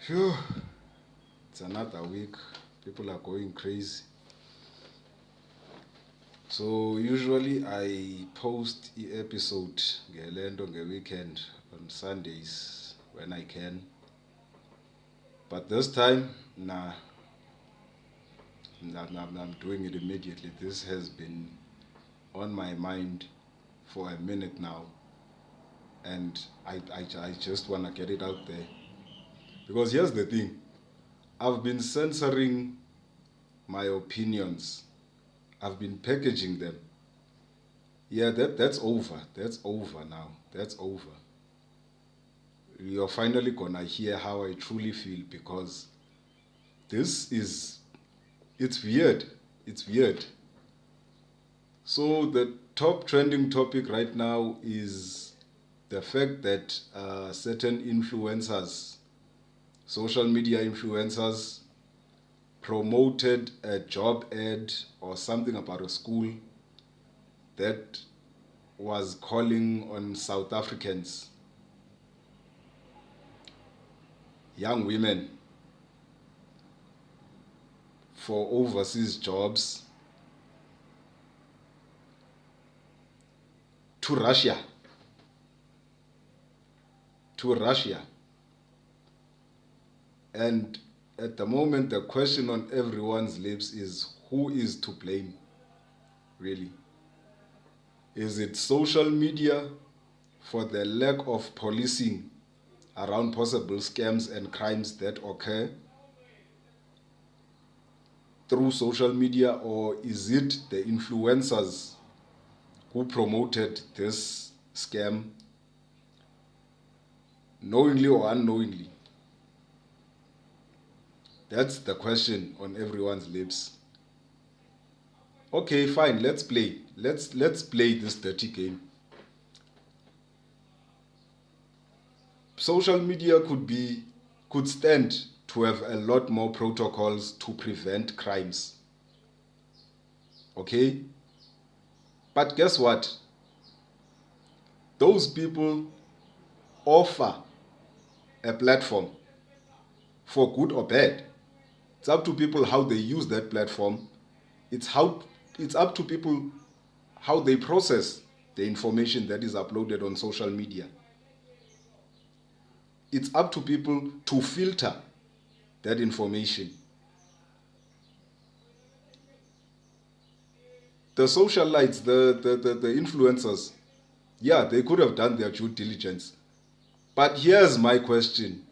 Phew, it's another week. People are going crazy. So usually I post episode ngelento weekend on Sundays when I can. But this time, nah, I'm doing it immediately. This has been on my mind for a minute now, and I just want to get it out there. Because here's the thing, I've been censoring my opinions, I've been packaging them. Yeah, that's over. That's over now. That's over. You're finally gonna hear how I truly feel because this is, it's weird. It's weird. So the top trending topic right now is the fact that certain influencers, social media influencers, promoted a job ad or something about a school that was calling on South Africans, young women, for overseas jobs to Russia. To Russia. And at the moment, the question on everyone's lips is who is to blame, really? Is it social media for the lack of policing around possible scams and crimes that occur through social media, or is it the influencers who promoted this scam knowingly or unknowingly? That's the question on everyone's lips. Okay, fine, let's play. Let's play this dirty game. Social media could stand to have a lot more protocols to prevent crimes. Okay? But guess what? Those people offer a platform for good or bad. It's up to people how they use that platform. It's up to people how they process the information that is uploaded on social media. It's up to people to filter that information. The socialites, the influencers, yeah, they could have done their due diligence. But here's my question.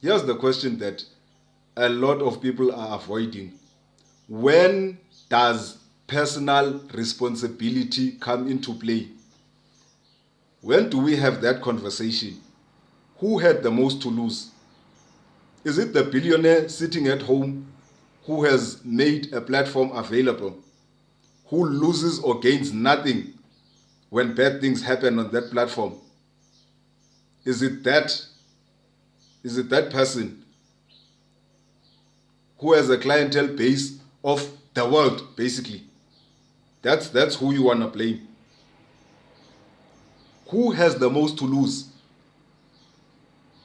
Here's the question that a lot of people are avoiding. When does personal responsibility come into play? When do we have that conversation? Who had the most to lose? Is it the billionaire sitting at home who has made a platform available, who loses or gains nothing when bad things happen on that platform? Is it that person who has a clientele base of the world, basically? That's who you want to blame. Who has the most to lose?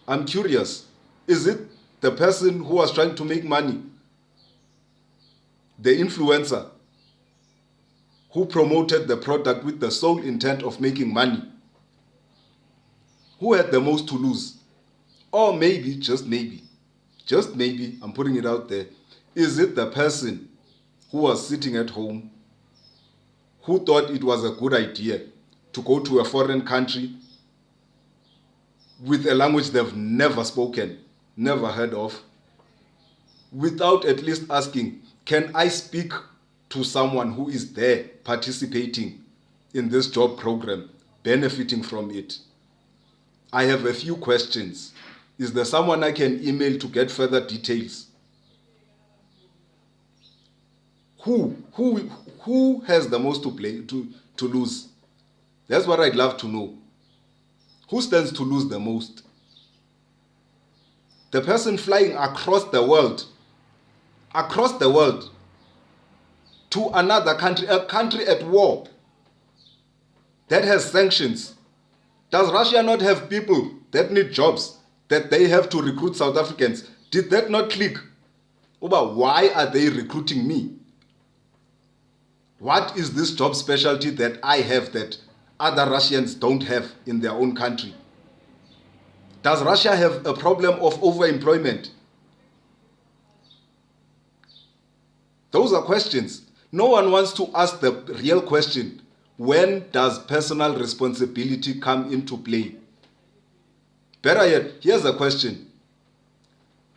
I'm curious. Is it the person who was trying to make money? The influencer who promoted the product with the sole intent of making money? Who had the most to lose? Or maybe, just maybe, I'm putting it out there, is it the person who was sitting at home who thought it was a good idea to go to a foreign country with a language they've never spoken, never heard of, without at least asking, can I speak to someone who is there participating in this job program, benefiting from it? I have a few questions. Is there someone I can email to get further details? Who has the most to lose? That's what I'd love to know. Who stands to lose the most? The person flying across the world to another country, a country at war that has sanctions. Does Russia not have people that need jobs that they have to recruit South Africans? Did that not click? Why are they recruiting me? What is this job specialty that I have that other Russians don't have in their own country? Does Russia have a problem of overemployment? Those are questions. No one wants to ask the real question. When does personal responsibility come into play? Better yet, here's a question.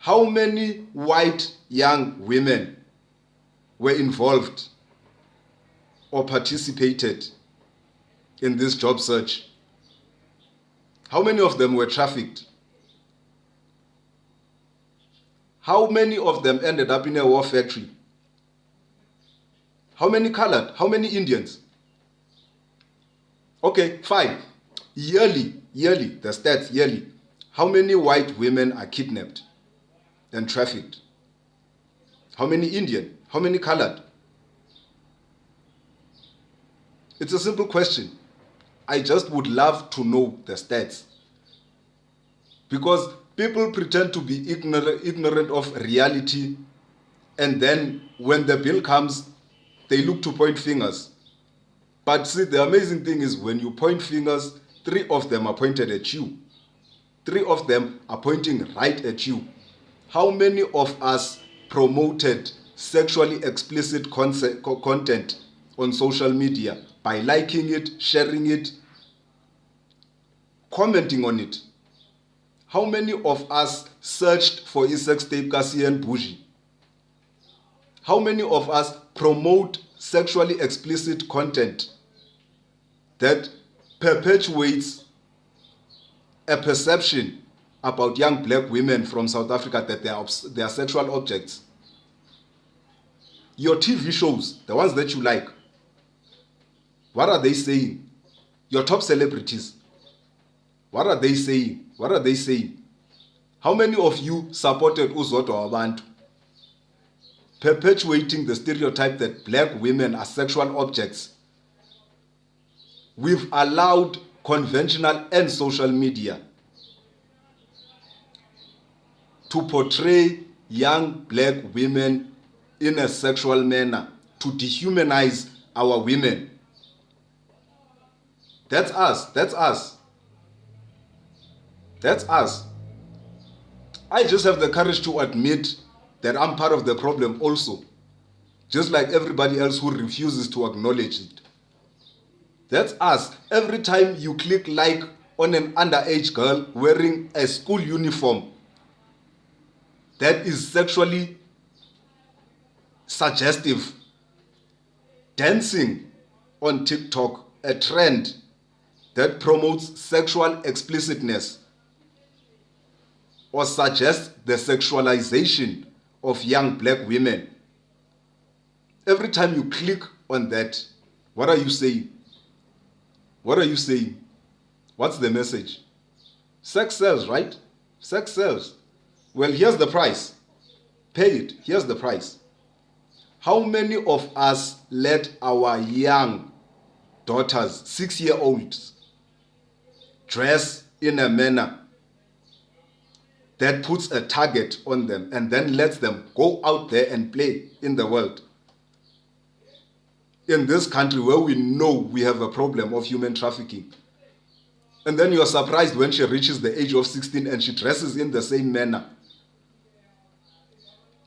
How many white young women were involved or participated in this job search? How many of them were trafficked? How many of them ended up in a war factory? How many colored? How many Indians? Okay, fine. Yearly, the stats yearly. How many white women are kidnapped and trafficked? How many Indian? How many colored? It's a simple question. I just would love to know the stats. Because people pretend to be ignorant of reality, and then when the bill comes, they look to point fingers. But see, the amazing thing is when you point fingers, 3 of them are pointed at you. 3 of them are pointing right at you. How many of us promoted sexually explicit content on social media by liking it, sharing it, commenting on it? How many of us searched for a sex tape Kasi and Bougie? How many of us promote sexually explicit content that perpetuates a perception about young black women from South Africa that they are sexual objects? Your TV shows, the ones that you like, what are they saying? Your top celebrities, what are they saying? What are they saying? How many of you supported Uzodwa Wabantu? Perpetuating the stereotype that black women are sexual objects. We've allowed conventional and social media to portray young black women in a sexual manner, to dehumanize our women. That's us. That's us. That's us. I just have the courage to admit that I'm part of the problem also, just like everybody else who refuses to acknowledge it. That's us. Every time you click like on an underage girl wearing a school uniform that is sexually suggestive, dancing on TikTok, a trend that promotes sexual explicitness or suggests the sexualization of young black women. Every time you click on that, what are you saying? What are you saying? What's the message? Sex sells, right? Sex sells. Well, here's the price. Pay it. Here's the price. How many of us let our young daughters, 6-year-olds, dress in a manner that puts a target on them and then lets them go out there and play in the world? In this country where we know we have a problem of human trafficking. And then you're surprised when she reaches the age of 16 and she dresses in the same manner.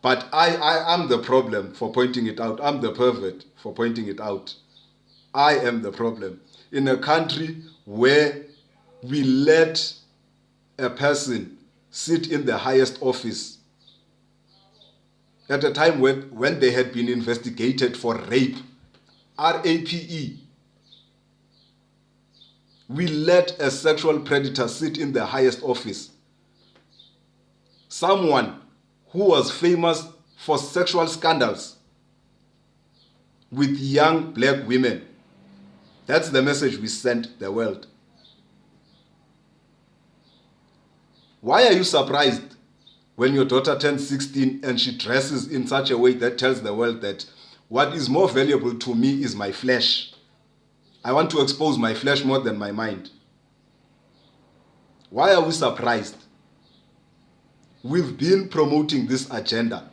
But I am the problem for pointing it out. I'm the pervert for pointing it out. I am the problem. In a country where we let a person sit in the highest office at a time when they had been investigated for rape, RAPE. We let a sexual predator sit in the highest office. Someone who was famous for sexual scandals with young black women. That's the message we sent the world. Why are you surprised when your daughter turns 16 and she dresses in such a way that tells the world that what is more valuable to me is my flesh? I want to expose my flesh more than my mind. Why are we surprised? We've been promoting this agenda.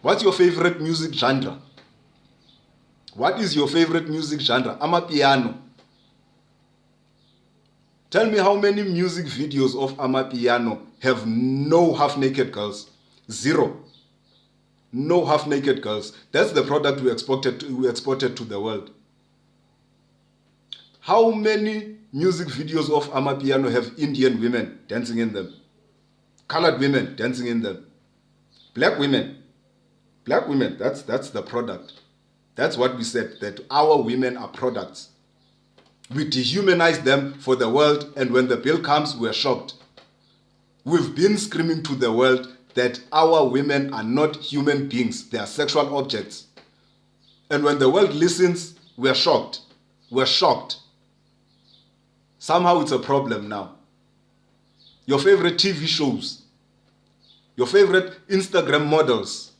What's your favorite music genre? What is your favorite music genre? Amapiano. Tell me how many music videos of Amapiano have no half-naked girls? Zero. No half-naked girls. That's the product we exported to the world. How many music videos of Amapiano have Indian women dancing in them? Colored women dancing in them? Black women. Black women, that's the product. That's what we said, that our women are products. We dehumanize them for the world, and when the bill comes, we're shocked. We've been screaming to the world that our women are not human beings, they are sexual objects. And when the world listens, we're shocked. We're shocked. Somehow it's a problem now. Your favorite TV shows, your favorite Instagram models,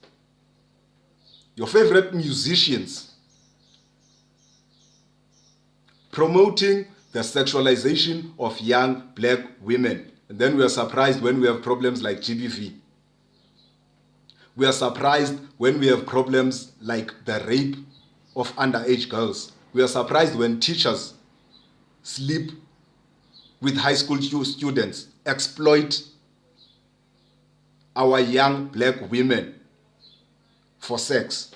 your favorite musicians, promoting the sexualization of young black women. And then we are surprised when we have problems like GBV. We are surprised when we have problems like the rape of underage girls. We are surprised when teachers sleep with high school students, exploit our young black women for sex.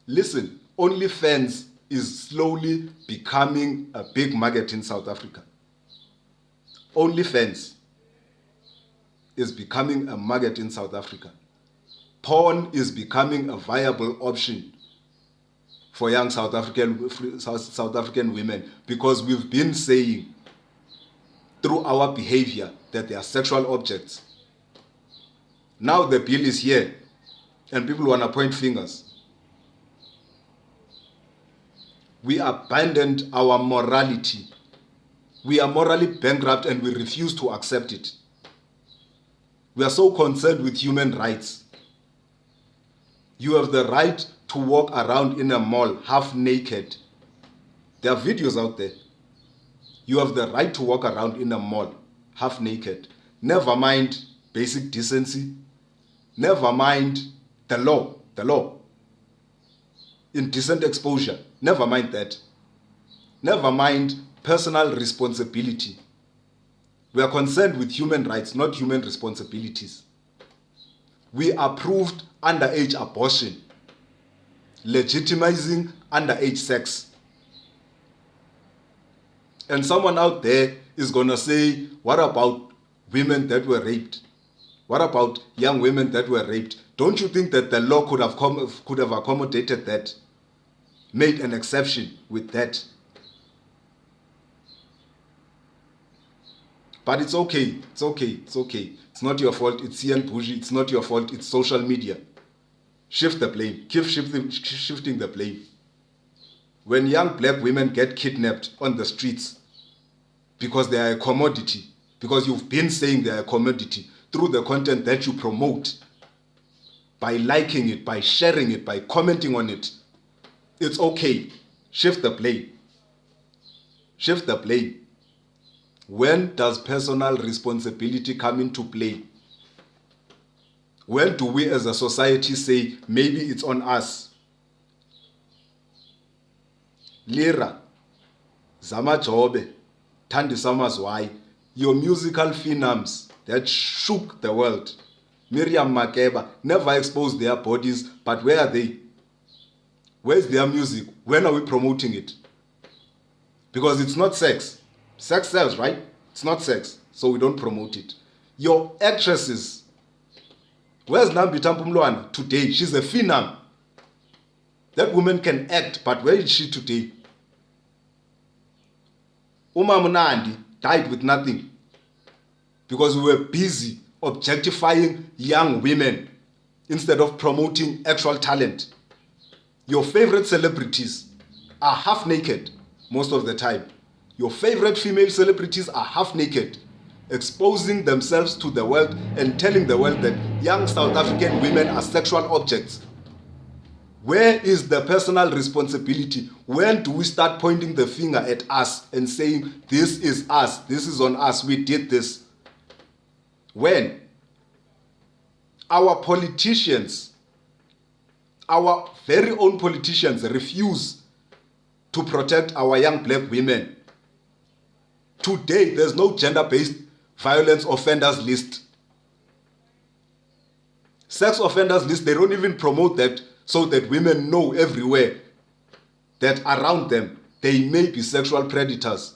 Listen, OnlyFans is slowly becoming a big market in South Africa. OnlyFans is becoming a market in South Africa. Porn is becoming a viable option for young South African women, because we've been saying through our behavior that they are sexual objects. Now the bill is here and people want to point fingers. We abandoned our morality. We are morally bankrupt and we refuse to accept it. We are so concerned with human rights. You have the right to walk around in a mall half naked. There are videos out there. You have the right to walk around in a mall half naked. Never mind basic decency. Never mind the law. Indecent exposure. Never mind that. Never mind personal responsibility. We are concerned with human rights, not human responsibilities. We approved underage abortion, legitimizing underage sex. And someone out there is going to say, what about women that were raped? What about young women that were raped? Don't you think that the law could have accommodated that? Made an exception with that? But it's okay. It's not your fault. It's Ian Bougie. It's not your fault. It's social media. Shift the blame. Keep shifting the blame. When young black women get kidnapped on the streets because they are a commodity, because you've been saying they are a commodity through the content that you promote, by liking it, by sharing it, by commenting on it, it's okay. Shift the blame. Shift the blame. When does personal responsibility come into play? When do we as a society say, maybe it's on us? Lira, Zamajobe, Thandisa Mazwai, your musical phenoms that shook the world. Miriam Makeba never exposed their bodies, but where are they? Where's their music? When are we promoting it? Because it's not sex. Sex sells, right? It's not sex, so we don't promote it. Your actresses, where's Nambita Mpumlwana today? She's a phenom. That woman can act, but where is she today? Uma Munandi died with nothing because we were busy objectifying young women instead of promoting actual talent. Your favorite celebrities are half naked most of the time. Your favorite female celebrities are half naked, exposing themselves to the world and telling the world that young South African women are sexual objects. Where is the personal responsibility? When do we start pointing the finger at us and saying, this is us, this is on us, we did this? When? Our politicians, our very own politicians refuse to protect our young black women. Today, there's no gender-based violence offenders list. Sex offenders list, they don't even promote that so that women know everywhere that around them they may be sexual predators.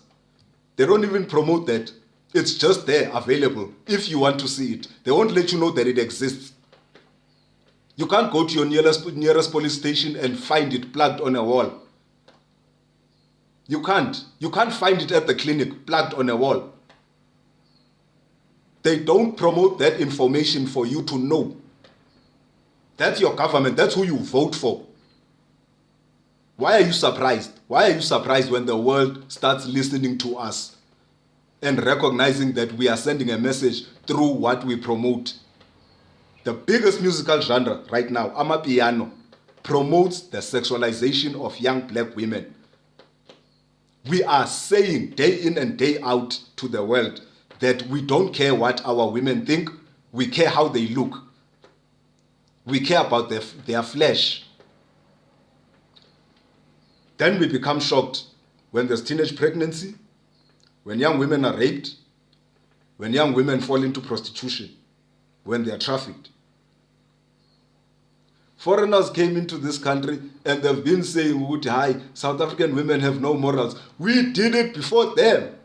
They don't even promote that. It's just there, available, if you want to see it. They won't let you know that it exists. You can't go to your nearest police station and find it plugged on a wall. You can't. You can't find it at the clinic plugged on a wall. They don't promote that information for you to know. That's your government. That's who you vote for. Why are you surprised? Why are you surprised when the world starts listening to us and recognizing that we are sending a message through what we promote? The biggest musical genre right now, Amapiano, promotes the sexualization of young black women. We are saying day in and day out to the world that we don't care what our women think, we care how they look. We care about their flesh. Then we become shocked when there's teenage pregnancy, when young women are raped, when young women fall into prostitution, when they are trafficked. Foreigners came into this country and they've been saying, hi, South African women have no morals. We did it before them.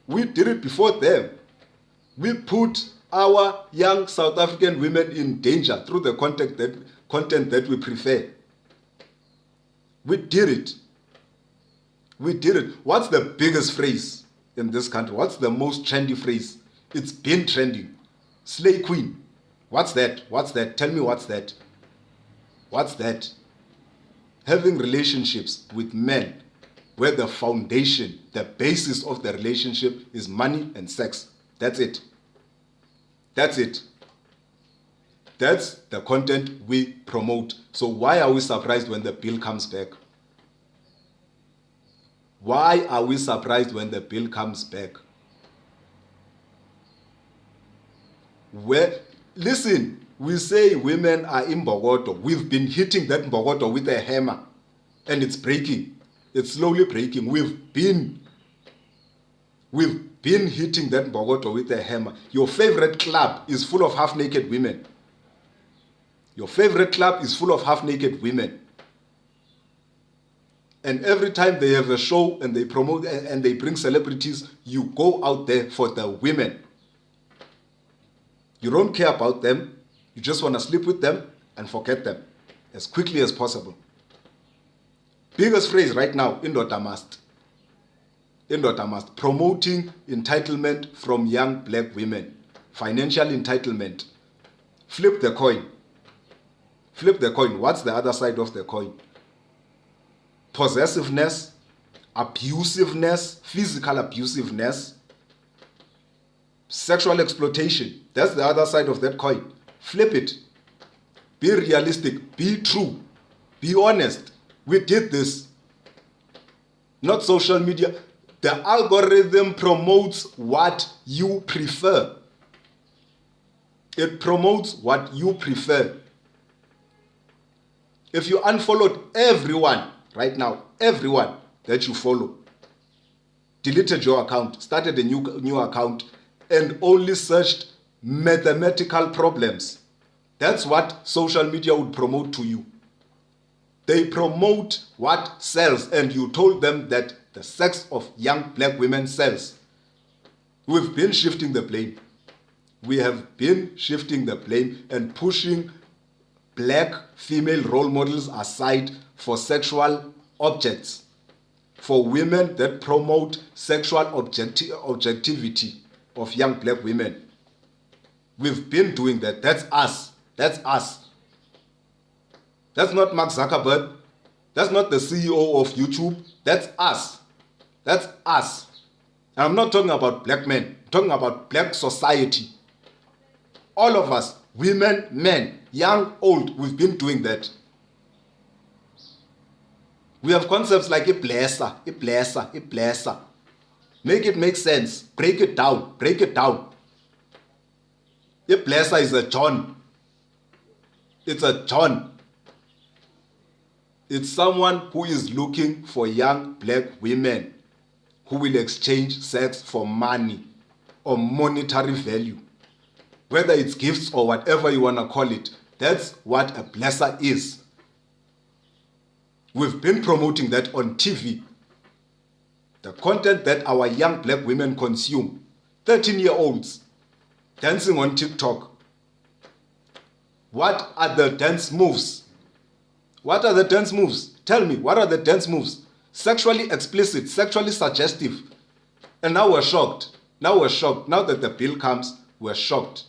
We did it before them. We put our young South African women in danger through the content that we prefer. We did it. We did it. What's the biggest phrase in this country? What's the most trendy phrase? It's been trending. Slay queen. What's that? What's that? Tell me what's that? What's that? Having relationships with men where the foundation, the basis of the relationship is money and sex. That's it. That's it. That's the content we promote. So why are we surprised when the bill comes back? Why are we surprised when the bill comes back? Listen, we say women are imbogoto. We've been hitting that mbogoto with a hammer and it's breaking. It's slowly breaking. We've been hitting that mbogoto with a hammer. Your favorite club is full of half-naked women. Your favorite club is full of half-naked women. And every time they have a show and they promote and they bring celebrities, you go out there for the women. You don't care about them. You just want to sleep with them and forget them as quickly as possible. Biggest phrase right now, indoda must. Indoda must. Promoting entitlement from young black women. Financial entitlement. Flip the coin. Flip the coin. What's the other side of the coin? Possessiveness, abusiveness, physical abusiveness, sexual exploitation. That's the other side of that coin. Flip it. Be realistic. Be true. Be honest. We did this. Not social media. The algorithm promotes what you prefer. It promotes what you prefer. If you unfollowed everyone right now, everyone that you follow, deleted your account, started a new account, and only searched mathematical problems, that's what social media would promote to you. They promote what sells, and you told them that the sex of young black women sells. We've been shifting the blame. We have been shifting the blame and pushing black female role models aside for sexual objects, for women that promote sexual objectivity of young black women. We've been doing that. That's us. That's us. That's not Mark Zuckerberg. That's not the CEO of YouTube. That's us. That's us. And I'm not talking about black men. I'm talking about black society. All of us, women, men, young, old, we've been doing that. We have concepts like a blesser, a blesser, a blesser. Make it make sense. Break it down. Break it down. A blesser is a John. It's a John. It's someone who is looking for young black women who will exchange sex for money or monetary value. Whether it's gifts or whatever you want to call it, that's what a blesser is. We've been promoting that on TV. The content that our young black women consume. 13-year-olds dancing on TikTok. What are the dance moves? What are the dance moves? Tell me, what are the dance moves? Sexually explicit, sexually suggestive. And now we're shocked. Now we're shocked. Now that the bill comes, we're shocked.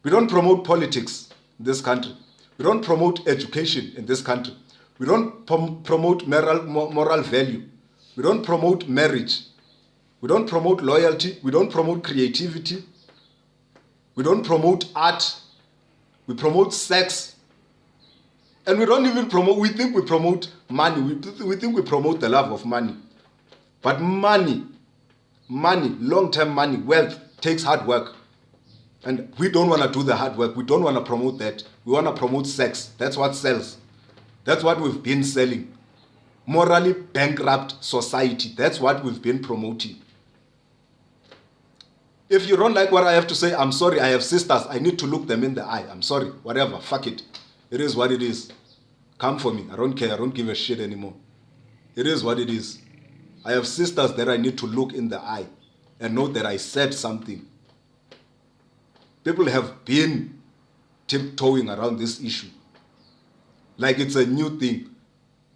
We don't promote politics in this country. We don't promote education in this country. We don't promote moral value. We don't promote marriage. We don't promote loyalty. We don't promote creativity. We don't promote art. We promote sex. And we don't even promote, we think we promote money. We think we promote the love of money. But money, long-term money, wealth takes hard work. And we don't want to do the hard work. We don't want to promote that. We want to promote sex. That's what sells. That's what we've been selling. Morally bankrupt society. That's what we've been promoting. If you don't like what I have to say, I'm sorry. I have sisters. I need to look them in the eye. I'm sorry. Whatever. Fuck it. It is what it is. Come for me. I don't care. I don't give a shit anymore. It is what it is. I have sisters that I need to look in the eye and know that I said something. People have been tiptoeing around this issue like it's a new thing.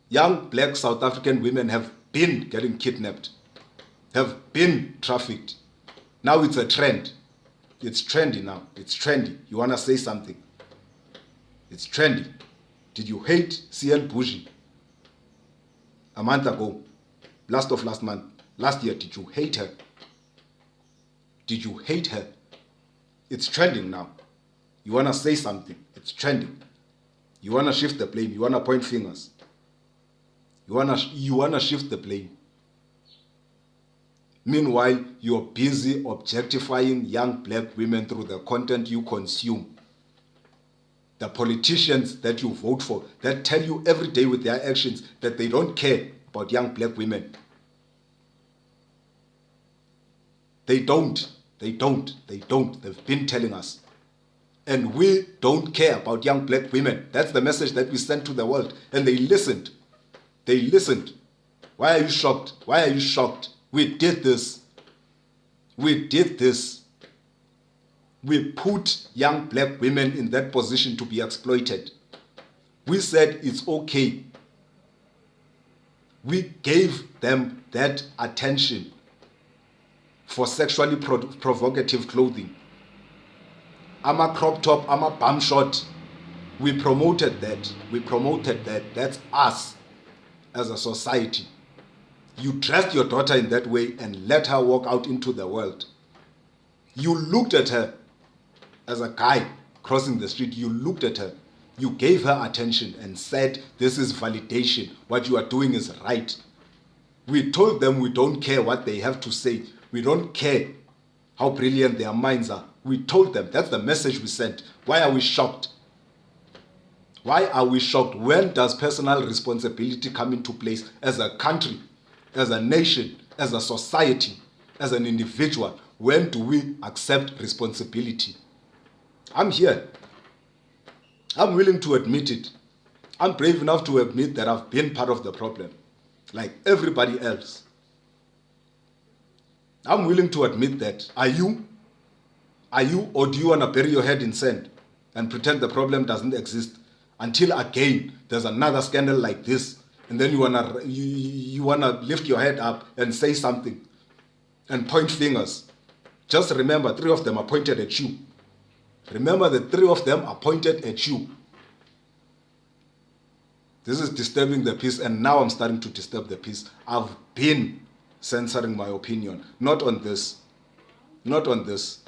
Young black South African women have been getting kidnapped, have been trafficked. Now it's a trend. It's trendy now. It's trendy. You want to say something? It's trendy. Did you hate CN Bushi a month ago? Last year, did you hate her? Did you hate her? It's trending now. You want to say something. It's trending. You want to shift the blame. You want to point fingers. You want to shift the blame. Meanwhile, you're busy objectifying young black women through the content you consume. The politicians that you vote for, that tell you every day with their actions that they don't care about young black women. They don't. They've been telling us. And we don't care about young black women. That's the message that we sent to the world. And they listened. They listened. Why are you shocked? Why are you shocked? We did this. We did this. We put young black women in that position to be exploited. We said it's okay. We gave them that attention for sexually provocative clothing. I'm a crop top, I'm a bum shot. We promoted that. We promoted that. That's us as a society. You dressed your daughter in that way and let her walk out into the world. You looked at her as a guy crossing the street. You looked at her. You gave her attention and said, this is validation. What you are doing is right. We told them we don't care what they have to say. We don't care how brilliant their minds are. We told them. That's the message we sent. Why are we shocked? Why are we shocked? When does personal responsibility come into place as a country, as a nation, as a society, as an individual? When do we accept responsibility? I'm here. I'm willing to admit it. I'm brave enough to admit that I've been part of the problem, like everybody else. I'm willing to admit that. Are you? Are you, or do you want to bury your head in sand and pretend the problem doesn't exist until again there's another scandal like this, and then you wanna lift your head up and say something and point fingers? Just remember, 3 of them are pointed at you. Remember that 3 of them are pointed at you. This is disturbing the peace, and now I'm starting to disturb the peace. I've been censoring my opinion. Not on this. Not on this.